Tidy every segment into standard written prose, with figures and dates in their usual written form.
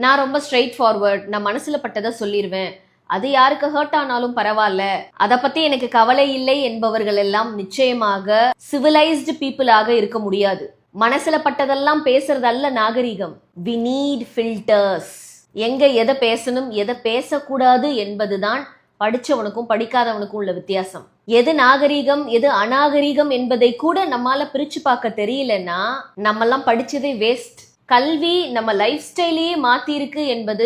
நான் ரொம்ப straight forward, நான் மனசுல பட்டதை சொல்லிடுவேன், அது யாருக்கு ஹர்ட் ஆனாலும் பரவாயில்ல, அதை பத்தி எனக்கு கவலை இல்லை என்பவர்கள் எல்லாம் நிச்சயமாக சிவிலைஸ்டு பீப்புளாக இருக்க முடியாது. மனசுல பட்டதெல்லாம் பேசுறது அல்ல நாகரீகம். We need filters. எங்க எதை பேசணும் எதை பேசக்கூடாது என்பதுதான் படிச்சவனுக்கும் படிக்காதவனுக்கும் உள்ள வித்தியாசம். எது நாகரீகம் எது அநாகரீகம் என்பதை கூட நம்மால பிரிச்சு பார்க்க தெரியலன்னா நம்மெல்லாம் படிச்சதே வேஸ்ட். கல்வி நம்ம லைஃப் ஸ்டைலையே மாத்தி இருக்கு என்பது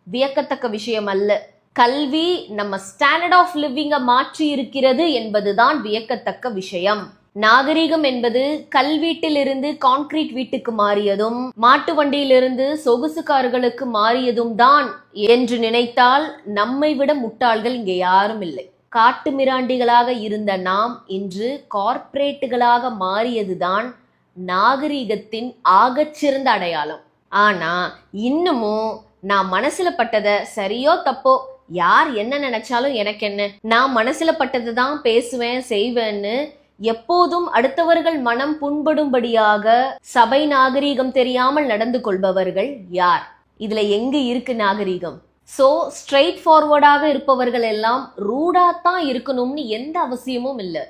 வியக்கத்தக்க விஷயம் அல்ல. கல்வி நம்ம ஸ்டாண்டர்ட் ஆஃப் லிவிங்கை மாற்றி இருக்கிறது என்பதுதான் வியக்கத்தக்க விஷயம். நாகரீகம் என்பது கல்வீட்டிலிருந்து கான்கிரீட் வீட்டுக்கு மாறியதும் மாட்டு வண்டியிலிருந்து சொகுசு கார்களுக்கு மாறியதும் தான் என்று நினைத்தால் நம்மை விட முட்டாள்கள் இங்கே யாரும் இல்லை. காட்டு மிராண்டிகளாக இருந்த நாம் இன்று கார்ப்பரேட்டுகளாக மாறியதுதான் நாகரீகத்தின் ஆகச்சிறந்த அடையாளம். ஆனா இன்னமும் நான் மனசுல பட்டதை சரியோ தப்போ யார் என்ன நினைச்சாலும் எனக்கு என்ன, நான் மனசுல பட்டதை தான் பேசுவேன் செய்வேன்னு எப்போதும் அடுத்தவர்கள் மனம் புண்படும்படியாக சபை நாகரீகம் தெரியாமல் நடந்து கொள்பவர்கள் யார்? இதுல எங்க இருக்கு நாகரீகம்? சோ ஸ்ட்ரெயிட் ஃபார்வர்டாக இருப்பவர்கள் எல்லாம் ரூடா தான் இருக்கணும்னு எந்த அவசியமும் இல்லை.